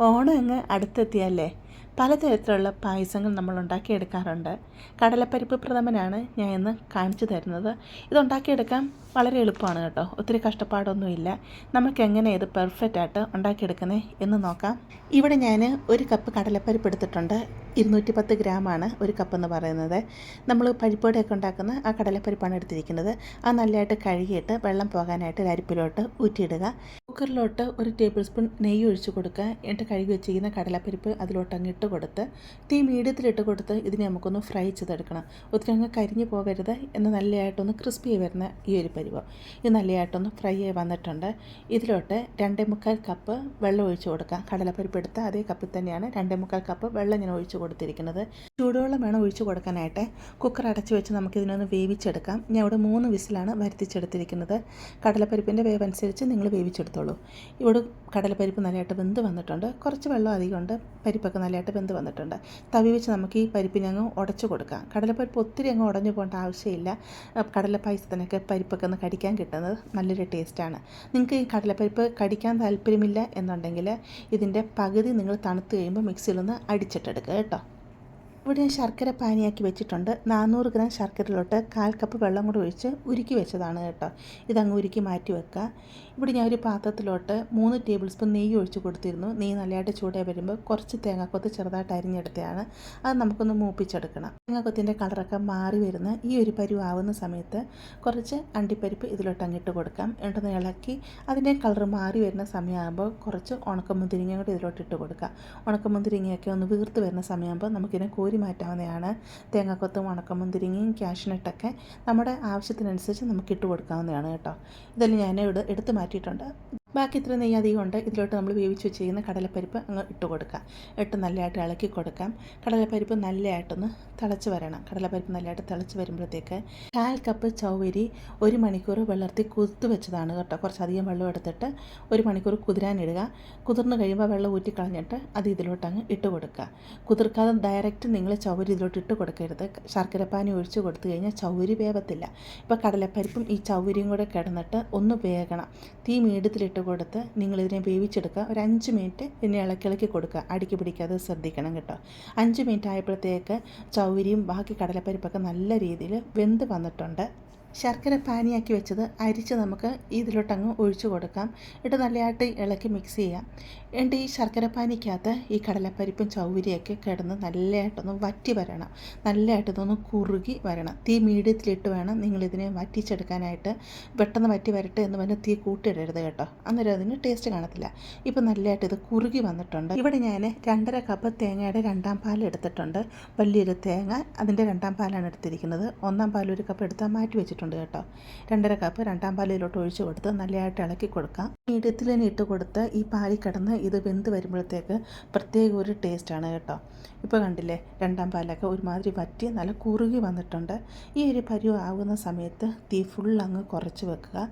ഓണം അങ്ങ് അടുത്തെത്തിയല്ലേ. പലതരത്തിലുള്ള പായസങ്ങൾ നമ്മൾ ഉണ്ടാക്കിയെടുക്കാറുണ്ട്. കടലപ്പരിപ്പ് പ്രഥമനാണ് ഞാൻ ഇന്ന് കാണിച്ചു തരുന്നത്. ഇതുണ്ടാക്കിയെടുക്കാൻ വളരെ എളുപ്പമാണ് കേട്ടോ. ഒത്തിരി കഷ്ടപ്പാടൊന്നുമില്ല. നമുക്ക് എങ്ങനെ ഇത് പെർഫെക്റ്റായിട്ട് ഉണ്ടാക്കിയെടുക്കുന്നത് എന്ന് നോക്കാം. ഇവിടെ ഞാൻ ഒരു കപ്പ് കടലപ്പരിപ്പ് എടുത്തിട്ടുണ്ട്. 210 ഗ്രാമാണ് ഒരു കപ്പ് എന്ന് പറയുന്നത്. നമ്മൾ പരിപ്പോടെയൊക്കെ ഉണ്ടാക്കുന്ന ആ കടലപ്പരിപ്പാണ് എടുത്തിരിക്കുന്നത്. അത് നല്ലതായിട്ട് കഴുകിയിട്ട് വെള്ളം പോകാനായിട്ട് അരിപ്പിലോട്ട് ഊറ്റിയിടുക. കുക്കറിലോട്ട് 1 ടേബിൾ സ്പൂൺ നെയ്യ് ഒഴിച്ച് കൊടുക്കുക. എന്നിട്ട് കഴുകി വെച്ചിരിക്കുന്ന കടലപ്പരിപ്പ് അതിലോട്ട് അങ്ങ് ഇട്ട് കൊടുത്ത് തീ മീഡിയത്തിലിട്ട് കൊടുത്ത് ഇതിനെ നമുക്കൊന്ന് ഫ്രൈ ചെയ്തെടുക്കണം. ഒത്തിരി അങ്ങ് കരിഞ്ഞു പോകരുത് എന്ന് നല്ലതായിട്ടൊന്ന് ക്രിസ്പി വരുന്ന ഈ ഒരു പരിവ് ഇത് നല്ലതായിട്ടൊന്ന് ഫ്രൈ ആയി വന്നിട്ടുണ്ട്. ഇതിലോട്ട് 2.25 കപ്പ് വെള്ളം ഒഴിച്ച് കൊടുക്കാം. കടലപ്പരിപ്പ് എടുത്ത അതേ കപ്പിൽ തന്നെയാണ് 2.25 കപ്പ് വെള്ളം ഞാൻ ഒഴിച്ച് കൊടുത്തിരിക്കുന്നത്. ചൂടുവെള്ളം വേണം ഒഴിച്ച് കൊടുക്കാനായിട്ട്. കുക്കർ അടച്ച് വെച്ച് നമുക്കിതിനൊന്ന് വേവിച്ചെടുക്കാം. ഞാൻ ഇവിടെ 3 വിസിലാണ് വരുത്തിച്ചെടുത്തിരിക്കുന്നത്. കടലപ്പരിപ്പിൻ്റെ വേവനുസരിച്ച് നിങ്ങൾ വേവിച്ചെടുത്തോളൂ. ഇവിടെ കടലപ്പരിപ്പ് നല്ലതായിട്ട് വെന്ത് വന്നിട്ടുണ്ട്. കുറച്ച് വെള്ളം അധികമുണ്ട്. പരിപ്പൊക്കെ നല്ലതായിട്ട് വെന്ത് വന്നിട്ടുണ്ട്. തവി വെച്ച് നമുക്ക് ഈ പരിപ്പിനെ അങ്ങ് ഉടച്ചു കൊടുക്കാം. കടലപ്പരിപ്പ് ഒത്തിരി അങ്ങ് ഉടഞ്ഞു പോകേണ്ട ആവശ്യമില്ല. കടല പായസത്തിനൊക്കെ പരിപ്പൊക്കെ ഒന്ന് കടിക്കാൻ കിട്ടുന്നത് നല്ലൊരു ടേസ്റ്റാണ്. നിങ്ങൾക്ക് ഈ കടലപ്പരിപ്പ് കടിക്കാൻ താല്പര്യമില്ല എന്നുണ്ടെങ്കിൽ ഇതിൻ്റെ പകുതി നിങ്ങൾ തണുത്ത് കഴിയുമ്പോൾ മിക്സിയിലൊന്ന് അടിച്ചിട്ടെടുക്കുക കേട്ടോ. ഇവിടെ ഞാൻ ശർക്കര പാനിയാക്കി വെച്ചിട്ടുണ്ട്. 400 ഗ്രാം ശർക്കരയിലോട്ട് 1/4 കപ്പ് വെള്ളം കൂടി ഒഴിച്ച് ഉരുക്കി വെച്ചതാണ് കേട്ടോ. ഇതങ്ങ് ഉരുക്കി മാറ്റി വെക്കുക. ഇവിടെ ഞാൻ ഒരു പാത്രത്തിലോട്ട് 3 ടേബിൾ സ്പൂൺ നെയ്യ് ഒഴിച്ച് കൊടുത്തിരുന്നു. നെയ്യ് നല്ലതായിട്ട് ചൂടായി വരുമ്പോൾ കുറച്ച് തേങ്ങാക്കൊത്ത് ചെറുതായിട്ട് അരിഞ്ഞെടുത്തതാണ്. അത് നമുക്കൊന്ന് മൂപ്പിച്ചെടുക്കണം. തേങ്ങാക്കൊത്തിൻ്റെ കളറൊക്കെ മാറി വരുന്ന ഈ ഒരു പരുവാവുന്ന സമയത്ത് കുറച്ച് അണ്ടിപ്പരിപ്പ് ഇതിലോട്ട് അങ്ങിട്ട് കൊടുക്കാം. എന്നിട്ടൊന്ന് ഇളക്കി അതിൻ്റെ കളർ മാറി വരുന്ന സമയമാകുമ്പോൾ കുറച്ച് ഉണക്കമുന്തിരിങ്ങ കൂടി ഇതിലോട്ട് ഇട്ട് കൊടുക്കാം. ഉണക്കമുന്തിരിങ്ങയൊക്കെ ഒന്ന് വീർത്ത് വരുന്ന സമയമാകുമ്പോൾ നമുക്കിതിനെ കോരി മാറ്റാവുന്നതാണ്. തേങ്ങാക്കൊത്തും ഉണക്കമുന്തിരിങ്ങയും കാഷ്നട്ടൊക്കെ നമ്മുടെ ആവശ്യത്തിനനുസരിച്ച് നമുക്ക് ഇട്ട് കൊടുക്കാവുന്നതാണ് കേട്ടോ. ഇതെല്ലാം ഞാൻ ഇവിടെ എടുത്ത് മാറ്റിയിട്ടുണ്ട്. ബാക്കി ഇത്ര നെയ്യ് അധികമുണ്ട്. ഇതിലോട്ട് നമ്മൾ വേവിച്ച് വെച്ചിരിക്കുന്ന കടലപ്പരിപ്പ് അങ്ങ് ഇട്ട് കൊടുക്കാം. ഇട്ട് നല്ലതായിട്ട് ഇളക്കി കൊടുക്കാം. കടലപ്പരിപ്പ് നല്ലതായിട്ടൊന്ന് തിളച്ച് വരണം. കടലപ്പരിപ്പ് നല്ലതായിട്ട് തിളച്ച് വരുമ്പോഴത്തേക്ക് 1/4 കപ്പ് ചൗവരി 1 മണിക്കൂർ വെള്ളത്തിൽ കുതിർത്ത് വെച്ചതാണ് കേട്ടോ. കുറച്ചധികം വെള്ളം എടുത്തിട്ട് 1 മണിക്കൂർ കുതിരാനിടുക. കുതിർന്ന് കഴിയുമ്പോൾ വെള്ളം ഊറ്റിക്കളഞ്ഞിട്ട് അത് ഇതിലോട്ട് അങ്ങ് ഇട്ട് കൊടുക്കുക. കുതിർക്കാതെ ഡയറക്റ്റ് നിങ്ങൾ ചൗവരി ഇതിലോട്ട് ഇട്ട് കൊടുക്കരുത്. ശർക്കരപ്പാനി ഒഴിച്ച് കൊടുത്തു കഴിഞ്ഞാൽ ചൗവരി വേവത്തില്ല. ഇപ്പോൾ കടലപ്പരിപ്പും ഈ ചൗവരിയും കൂടെ കിടന്നിട്ട് ഒന്ന് വേകണം. തീ മീഡിയത്തിലിട്ട് കൊടുത്ത് നിങ്ങളിതിനെ വേവിച്ചെടുക്കുക. ഒരു 5 മിനിറ്റ് ഇതിനെ ഇളക്കി കൊടുക്കുക. അടിക്ക് പിടിക്കാതെ ശ്രദ്ധിക്കണം കേട്ടോ. 5 മിനിറ്റ് ആയപ്പോഴത്തേക്ക് ചൗവരിയും ബാക്കി കടലപ്പരിപ്പൊക്കെ നല്ല രീതിയിൽ വെന്ത് വന്നിട്ടുണ്ട്. ശർക്കര പാനിയാക്കി വെച്ചത് അരിച്ച് നമുക്ക് ഇതിലോട്ടങ്ങ് ഒഴിച്ചു കൊടുക്കാം. ഇട്ട് നല്ലതായിട്ട് ഇളക്കി മിക്സ് ചെയ്യാം. എന്നിട്ട് ഈ ശർക്കര പാനിക്കകത്ത് ഈ കടലപ്പരിപ്പും ചൗവരിയൊക്കെ കിടന്ന് നല്ലതായിട്ടൊന്ന് വറ്റി വരണം. നല്ലതായിട്ട് ഇതൊന്ന് കുറുകി വരണം. തീ മീഡിയത്തിലിട്ട് വേണം നിങ്ങളിതിനെ വറ്റിച്ചെടുക്കാനായിട്ട്. പെട്ടെന്ന് വറ്റി വരട്ടെ എന്ന് പറഞ്ഞാൽ തീ കൂട്ടിയിടരുത് കേട്ടോ. അന്നേരം അതിന് ടേസ്റ്റ് കാണത്തില്ല. ഇപ്പം നല്ലതായിട്ട് ഇത് കുറുകി വന്നിട്ടുണ്ട്. ഇവിടെ ഞാൻ 2.5 കപ്പ് തേങ്ങയുടെ 2ാം പാൽ എടുത്തിട്ടുണ്ട്. വലിയൊരു തേങ്ങ അതിൻ്റെ 2ാം പാലാണ് എടുത്തിരിക്കുന്നത്. 1ാം പാൽ 1 കപ്പ് എടുത്താൽ മാറ്റി വെച്ചിട്ടുണ്ട് കേട്ടോ. 2.5 കപ്പ് 2ാം പാലിലോട്ട് ഒഴിച്ച് കൊടുത്ത് നല്ലതായിട്ട് ഇളക്കി കൊടുക്കാം. മീഡിയത്തിൽ തന്നെ ഇട്ട് കൊടുത്ത് ഈ പാലിൽ കിടന്ന് ഇത് വെന്ത് വരുമ്പോഴത്തേക്ക് പ്രത്യേക ഒരു ടേസ്റ്റാണ് കേട്ടോ. ഇപ്പോൾ കണ്ടില്ലേ, 2ാം പാലൊക്കെ ഒരുമാതിരി വറ്റി നല്ല കുറുകി വന്നിട്ടുണ്ട്. ഈ ഒരു പരുവ ആകുന്ന സമയത്ത് തീ ഫുൾ അങ്ങ് കുറച്ച് വെക്കുക.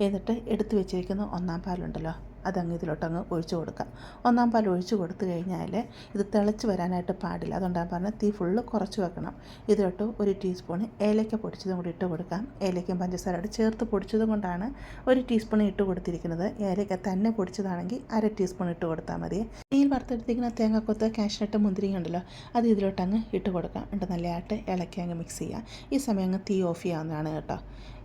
എന്നിട്ട് എടുത്ത് വെച്ചിരിക്കുന്ന 1ാം പാലുണ്ടല്ലോ അതങ്ങ് ഇതിലോട്ടങ്ങ് ഒഴിച്ച് കൊടുക്കാം. 1ാം പാൽ ഒഴിച്ച് കൊടുത്തു കഴിഞ്ഞാൽ ഇത് തിളച്ച് വരാനായിട്ട് പാടില്ല. അതുകൊണ്ടാണ് പറഞ്ഞാൽ തീ ഫുള്ള് കുറച്ച് വെക്കണം. ഇതിലോട്ട് 1 ടീസ്പൂൺ ഏലക്ക പൊടിച്ചതും കൂടി ഇട്ട് കൊടുക്കാം. ഏലക്കയും പഞ്ചസാരയോട് ചേർത്ത് പൊടിച്ചതും കൊണ്ടാണ് 1 ടീസ്പൂൺ ഇട്ട് കൊടുത്തിരിക്കുന്നത്. ഏലക്ക തന്നെ പൊടിച്ചതാണെങ്കിൽ 1/2 ടീസ്പൂൺ ഇട്ട് കൊടുത്താൽ മതി. തീയിൽ വറുത്തെടുത്തിരിക്കുന്ന തേങ്ങാക്കൊത്ത് കാഷ്നട്ട് മുന്തിരിങ്ങ ഉണ്ടല്ലോ അത് ഇതിലോട്ടങ്ങ് ഇട്ട് കൊടുക്കാം. എന്നിട്ട് നല്ലതായിട്ട് ഇളക്കി അങ്ങ് മിക്സ് ചെയ്യാം. ഈ സമയം അങ്ങ് തീ ഓഫ് ചെയ്യാവുന്നതാണ് കേട്ടോ.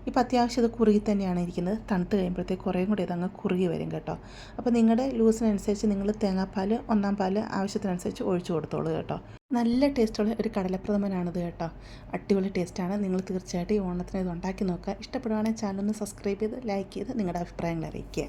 ഇപ്പോൾ അത്യാവശ്യം ഇത് കുറുകി തന്നെയാണ് ഇരിക്കുന്നത്. തണുത്ത് കഴിയുമ്പോഴത്തേക്ക് കുറേയും കൂടി ഇതങ്ങ് കുറുകി വരും കേട്ടോ. അപ്പോൾ നിങ്ങളുടെ ലൂസിനനുസരിച്ച് നിങ്ങൾ തേങ്ങാപ്പാൽ 1ാം പാൽ ആവശ്യത്തിനനുസരിച്ച് ഒഴിച്ചു കൊടുത്തോളൂ കേട്ടോ. നല്ല ടേസ്റ്റുള്ള ഒരു കടലപ്രഥമനാണിത് കേട്ടോ. അടിപൊളി ടേസ്റ്റാണ്. നിങ്ങൾ തീർച്ചയായിട്ടും ഈ ഓണത്തിന് ഇത് ഉണ്ടാക്കി നോക്കുക. ഇഷ്ടപ്പെടുവാണെങ്കിൽ ചാനൽ ഒന്ന് സബ്സ്ക്രൈബ് ചെയ്ത് ലൈക്ക് ചെയ്ത് നിങ്ങളുടെ അഭിപ്രായങ്ങൾ അറിയിക്കുക.